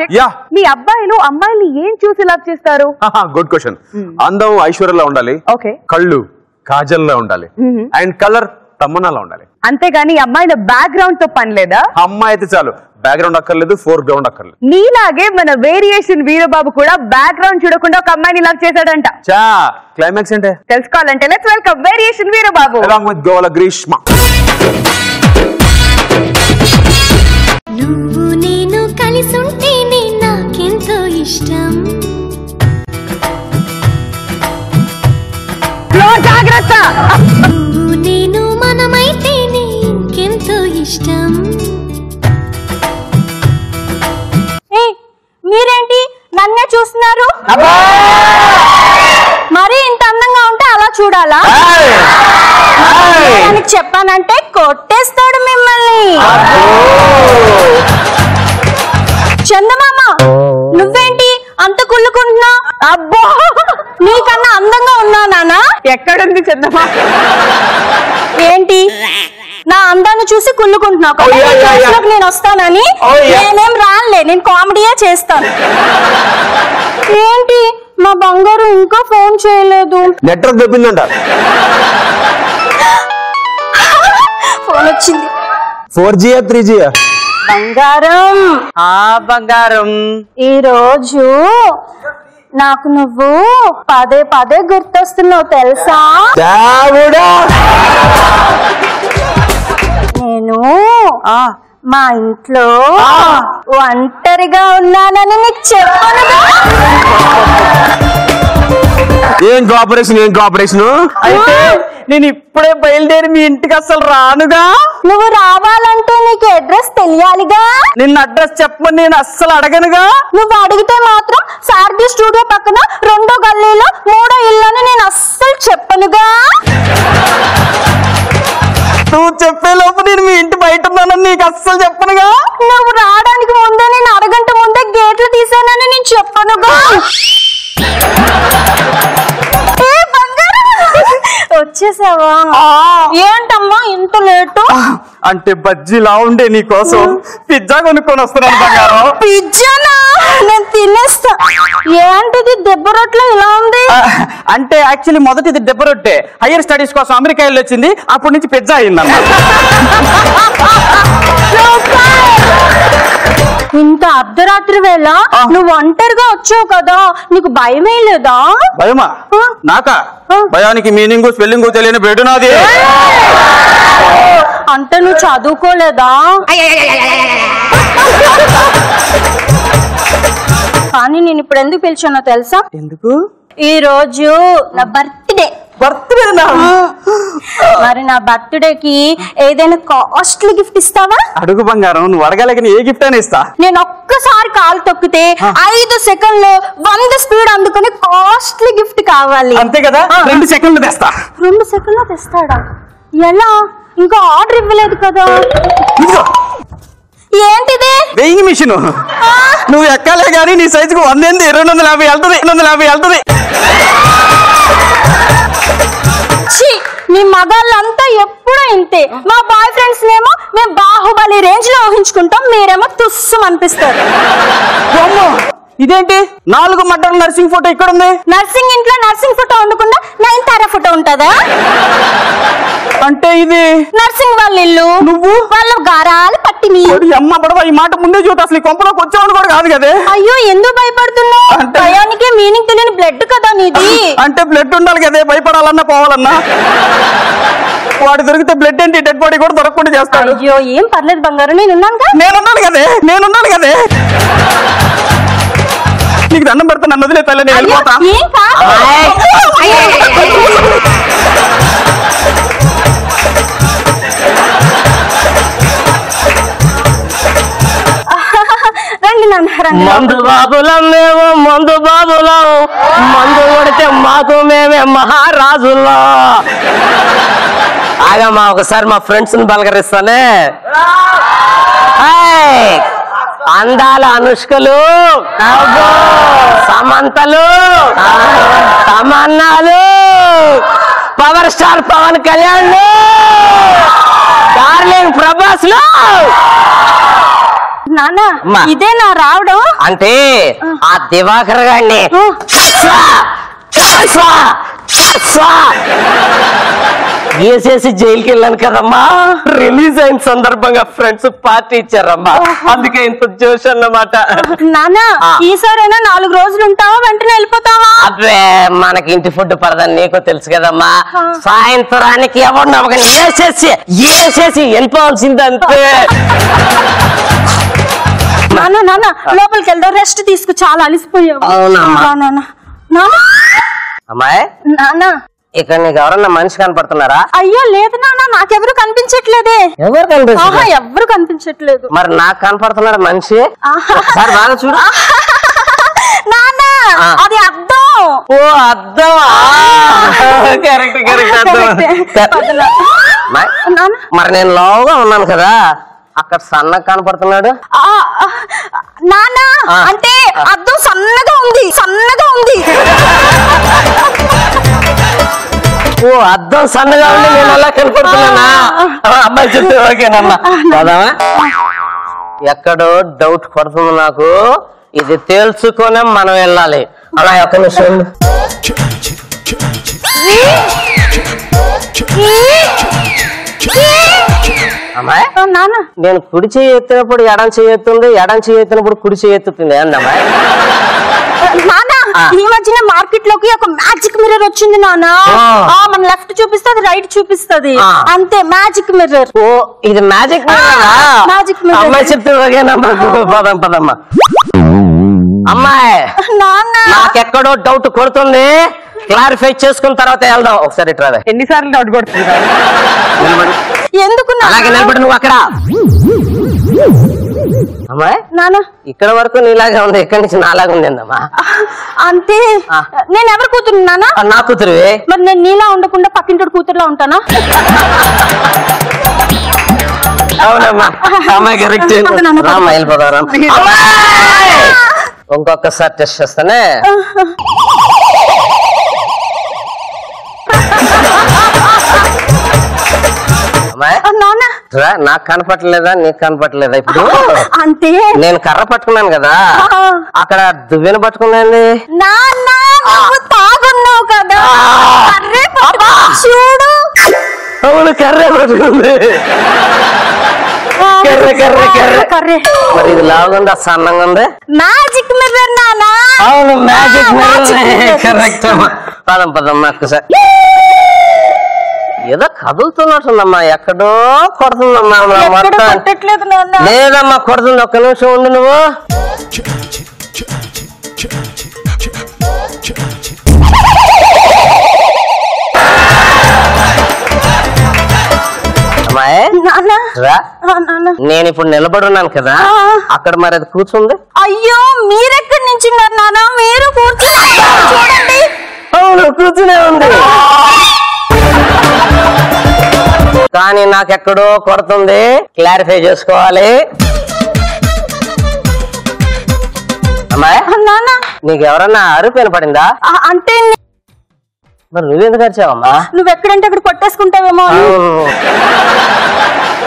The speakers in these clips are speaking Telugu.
కార్తిక్ మీ అబ్బాయిలు అమ్మాయిని ఏం చూసి లవ్ చేస్తారు? Good question. అందం ఐశ్వర్యలా ఉండాలి, కళ్ళు కాజల్లా ఉండాలి, అండ్ కలర్ తమ్మనాలా ఉండాలి. అంతేగాని అమ్మాయిల బ్యాక్గ్రౌండ్ తో పని లేదా? అమ్మాయి అయితే చాలు, బ్యాక్గ్రౌండ్ అక్కర్లేదు, ఫోర్ గ్రౌండ్ అక్కర్లేదు. నీలాగే మన వేరియేషన్ వీరబాబు కూడా బ్యాక్గ్రౌండ్ చూడకుండా ఒక అమ్మాయిని లవ్ చేశాడంట. క్లైమాక్స్ అంటే తెలుసుకోవాలంటే let's welcome variation Veerababu along with గోల గ్రీష్మ. నువ్వు నేను కలిసుంటేనే నాకెంతో ఇష్టం. జాగ్రత్త. నువ్వు నేను మనమైతేనే ఇంకెంతో ఇష్టం. మీరేంటి నన్నే చూస్తున్నారు? మరి ఇంత అందంగా ఉంటే అలా చూడాలా? చెప్పానంటే కొట్టేస్తాడు మిమ్మల్ని. చందమామ నువ్వేంటి అంత కుళ్ళుకుంటున్నా? అబ్బో నీకన్నా అందంగా ఉన్నా నానా? ఎక్కడుంది చందమామ? ఏంటి నా అందాన్ని చూసి కుళ్ళుకుంటున్నావు? నేను వస్తానని నేనేం రానులే, నేను కామెడీయే చేస్తాను. ఏంటి మా బంగారు ఇంకా ఫోన్ చేయలేదు? నెట్వర్క్ దొబ్బిందంట. ఫోన్ వచ్చింది. 4G 3G? బంగారం బంగారం ఈ రోజు నాకు నువ్వు పదే పదే గుర్తొస్తున్నావు తెలుసా? నేను మా ఇంట్లో ఒంటరిగా ఉన్నానని నీకు చెప్పనుగా. ఏం కోఆపరేషన్ అయితే నేను ఇప్పుడే బయలుదేరి మీ ఇంటికి అసలు రానుగా. నువ్వు రావాలంటే నీకు అడ్రస్ తెలియాలిగా. నిన్న అడ్రస్ చెప్పమని నేను అస్సలు అడగనుగా. నువ్వు అడిగితే మాత్రం సారథి స్టూడియో పక్కన 2వ గల్లీలో 3వ ఇల్లు అని నేను అస్సలు చెప్పనుగా. నువ్వు చెప్పే లోపు నేను మీ ఇంటి బయట ఉన్నానని నీకు అస్సలు చెప్పనుగా. నువ్వు రావడానికి ముందే నేను అరగంట ముందే గేట్లు తీసానని నేను చెప్పనుగా. వచ్చేసావా? ఏంటమ్మా ఇంత లేటు? అంటే బజ్జీలా ఉండే నీ కోసం పిజ్జా కొనుక్కొని వస్తున్నాను బంగారం. పిజ్జానా? నేను తినేస్తా. ఏంటిది దెబ్బ రొట్టెలో ఇలా ఉంది? అంటే యాక్చువల్లీ మొదటిది దెబ్బ రొట్టె హైయర్ స్టడీస్ కోసం అమెరికా వెళ్ళి వచ్చింది, అప్పటి నుంచి పిజ్జా అయిందన్న. ఇంత అర్ధరాత్రి వేళ నువ్వు ఒంటరిగా వచ్చావు కదా, నీకు భయమే లేదా? భయమా? నాకా? భయానికి మీనింగ్ స్పెల్లింగ్ తెలియని బెడ్ నాది. అంటే నువ్వు చదువుకోలేదా? కానీ నేను ఇప్పుడు ఎందుకు పిలిచానో తెలుసా? ఎందుకు? ఈ రోజు నా బర్త్డే. మరి నా బర్త్డేకి ఏదైనా కాస్ట్లీ గిఫ్ట్ ఇస్తావా? అడుగు బంగారం, నువ్వు అడగలేక ఏ గిఫ్ట్ అయినా ఇస్తా. నేను ఒక్కసారి కాలు తొక్కితే 5 సెకండ్లో 100 స్పీడ్ అందుకుని కాస్ట్లీ గిఫ్ట్ కావాలి. అంతే కదా? 2 సెకండ్లు తెస్తా. 2 సెకండ్లో తెస్తాడా? ఎలా? ఇంకా ఆర్డర్ ఇవ్వలేదు కదా. ఏంటిది? Weighing machine. నువ్వు ఎక్కాలే గానీ నీ సైజుకు 100 ఏంది 250 వెళ్తుంది. 250 వెళ్తుంది. మీ మగాళ్ళంతా ఎప్పుడూ ఇంతే. మా బాయ్ ఫ్రెండ్స్ నేమో మేము బాహుబలి రేంజ్ లో ఊహించుకుంటాం, మీరేమో తుస్సు అనిపిస్తారు. ఇదేంటి 4 మడ్డల నర్సింగ్ ఫోటో ఇక్కడ ఉంది? నర్సింగ్ ఇంట్లో నర్సింగ్ ఫోటో ఉండకుండా 9 ఫోటో ఉంటుందా? అంటే ఇది నర్సింగ్ వాళ్ళ ఇల్లు, నువ్వు వాళ్ళ గారాలు పట్టిని. అమ్మ పడవ, ఈ మాట ముందే చూత. అసలు ఈ కొంపలోకి వచ్చామని కూడా కాదు కదే. అయ్యో ఎందుకు భయపడుతున్నావు? భయానికి మీనింగ్ తెలియని బ్లడ్ కదా నీది. అంటే బ్లడ్ ఉండాలి కదే, భయపడాలన్నా పోవాలన్నా. వాడు దొరికితే బ్లడ్ ఏంటి డెడ్ బాడీ కూడా దొరకకుండా చేస్తాడు. అయ్యో ఏం పర్లేదు బంగారు, నేనున్నాను కదే. నీకు దండం పెడతా, నన్ను వదిలే తల్లి, నేను వెళ్ళిపోతా. మందు బాబులం మేము, మందు బాబులం. మందు కొడితే మాకు మేమే మహారాజుల్లో. ఆగమ్మా, ఒకసారి మా ఫ్రెండ్స్ ని బలకరిస్తానే. అందాల అనుష్కలు, సమంతలు, తమన్నాలు, power star Pawan Kalyan, darling Prabhas. నాన్న ఇదే నా రావడం అంటే ఆ దివాకర్ గారిని వేసేసి జైలుకి వెళ్ళాను కదమ్మా. రిలీజ్ అయిన సందర్భంగా ఫ్రెండ్స్ పార్టీ ఇచ్చారమ్మా, అందుకే ఇంత జోష్ అన్నమాట. నాన్న ఈసారైనా 4 రోజులు ఉంటావా వెంటనే వెళ్ళిపోతావా? అదే మనకి ఇంటి ఫుడ్ పడదని నీకు తెలుసు కదమ్మా. సాయంత్రానికి ఎవరిని ఒకరిని వేసేసి వెళ్ళిపోవాల్సిందంతే. నాన్న నాన్న లోపలికి వెళ్దాం, రెస్ట్ తీసుకు, చాలా అలిసిపోయావు. అమ్మాయి నాన్న ఇక్కడ నీకు ఎవరన్నా మనిషి కనపడుతున్నారా? అయ్యో లేదు నాన్న, నాకెవరు కనిపించట్లేదే. ఎవరు కనిపిస్తున్నారు? ఎవరు కనిపించట్లేదు. మరి నాకు కనపడుతున్నాడు మనిషి, బాగా చూడు. నాన్న అది అద్దం. ఓ అద్దం, కరెక్ట్ కరెక్ట్. మరి నేను లోగా ఉన్నాను కదా, అక్కడ సన్నగా కనపడుతున్నాడు. నాన్న అంటే అద్దం సన్నగా ఉంది, సన్నగా ఉంది. ఓ అద్దం సన్నగా ఉండి నేను అలా కనపడుతున్నానా? అమ్మాయి చెప్తే ఓకేనమ్మా. కాదమ్మా, ఎక్కడో డౌట్ పడుతుంది నాకు, ఇది తేల్చుకొని మనం వెళ్ళాలి. అలా ఒక్క నిమిషం. అమ్మాయి నాన్న నేను కుడి చేయి ఎత్తినప్పుడు ఎడం చేయి ఎత్తుంది, ఎడం చేయి ఎత్తినప్పుడు కుడి చేయి ఎత్తుతుంది అందమ్మా. నాన్న ఈ మధ్యన మార్కెట్ లోకి ఒక మ్యాజిక్ మిర్రర్ వచ్చింది నాన్న. మన లెఫ్ట్ చూపిస్తుంది, రైట్ చూపిస్తుంది, అంతే మ్యాజిక్ మిర్రర్. ఓ ఇది మ్యాజిక్ మ్యాజిక్ మిర్రర్. అమ్మాయి చెప్తే ఓకేనమ్మా. పదమ్మా. అమ్మాయి నాకెక్కడో డౌట్ కొడుతుంది, క్లారిఫై చేసుకున్న తర్వాత వెళ్దాం. ఒకసారి ఇట్రా. ఎన్నిసార్లు డౌట్ కొడుతుంది? ఎందుకు అలాగే నిలబడి నువ్వు అక్కడ. అమ్మాయి నాన్న ఇక్కడ వరకు నీలాగా ఉంది, ఇక్కడి నుంచి నాలాగా ఉంది అమ్మా. అంతే. నేను ఎవరు కూతురు నాన్న? నా కూతురువే. మరి నేను నీలా ఉండకుండా పక్కింటి కూతురులా ఉంటానా? అవునమ్మా. అమ్మాయి కరెక్ట్. వెళ్ళిపోతారా? ఇంకొకసారి టెస్ట్ చేస్తానే. నాకు కనపట్టలేదా, నీకు కనపట్టలేదా? ఇప్పుడు అంతే. నేను కర్ర పట్టుకున్నాను కదా, అక్కడ దువ్వెన పట్టుకున్నాండి. తాగున్నావు కదా, చూడు. అవును కర్రే పట్టుకుంది. కర్రే. మరి ఇది లావుగా సన్నంగా ఉంది. మ్యాజిక్ మిర్రర్ నానా. అవును మ్యాజిక్ మిర్రర్. కరెక్ట్. పదమ్మా ఒక్కసారి. ఏదో కదులుతున్నట్టుందమ్మా, ఎక్కడో కొడుతుందమ్మా. లేదమ్మా కొడుతుంది, ఒక్క నిమిషం ఉండు నువ్వు. నేను ఇప్పుడు నిలబడి ఉన్నాను కదా, అక్కడ మరి అది కూర్చుంది. అయ్యో మీరెక్కడి నుంచి ఉన్నారు నాన్న? మీరు కూర్చుని. అవును కూర్చునే ఉంది, కానీ నాకెక్కడో కొడుతుంది, క్లారిఫై చేసుకోవాలి. అమ్మాయి నీకు ఎవరన్నా అరుపు వినపడిందా? అంటే మరి నువ్వెందుకు అరిచావమ్మా? నువ్వు ఎక్కడంటే అక్కడ కొట్టేసుకుంటావేమో.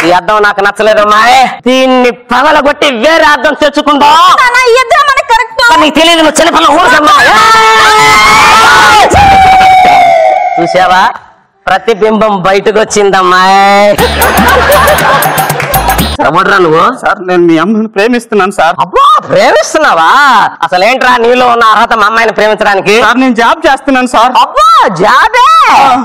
ఈ అద్దం నాకు నచ్చలేదమ్మా, దీన్ని పగలగొట్టి వేరే అద్దం తెచ్చుకుందా. నీకు తెలియదు, నువ్వు చిన్నపిల్ల ఊరుకమ్మా. చూసావా, ప్రతిబింబం బయటకు వచ్చిందమ్మా. ఎవడ్రా నువ్వు? సార్ నేను మీ అమ్మని ప్రేమిస్తున్నాను సార్. అబ్బా ప్రేమిస్తున్నావా? అసలేంట్రా నీలో ఉన్న అర్హత మా అమ్మాయిని ప్రేమించడానికి? సార్ నేను జాబ్ చేస్తున్నాను సార్. అబ్బా జాబే?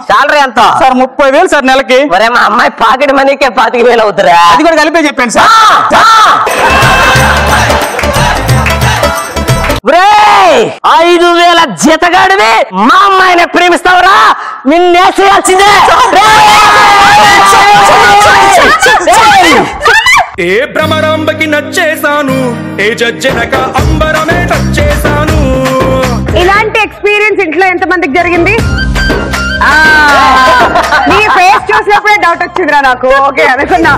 సాలరీ ఎంత సార్? 30,000 సార్ నెలకి. మరే మా అమ్మాయి పాకెట్ మనీకే 25,000 అవుతురా? అది కూడా కలిపే చెప్పాను సార్. 5,000 జీతగాడివి మా అమ్మాయిని ప్రేమిస్తావురా? నిన్నేసేయాల్సిందే. ఏ భ్రమరాంబకి నచ్చేసాను, ఏ జడ్జనక అంబరమే నచ్చేసాను. ఇలాంటి ఎక్స్పీరియన్స్ ఇంట్లో ఎంత మందికి జరిగింది? నీ ఫేస్ చూసినప్పుడే డౌట్ వచ్చిందిరా నాకు. ఓకే అనుకున్నా.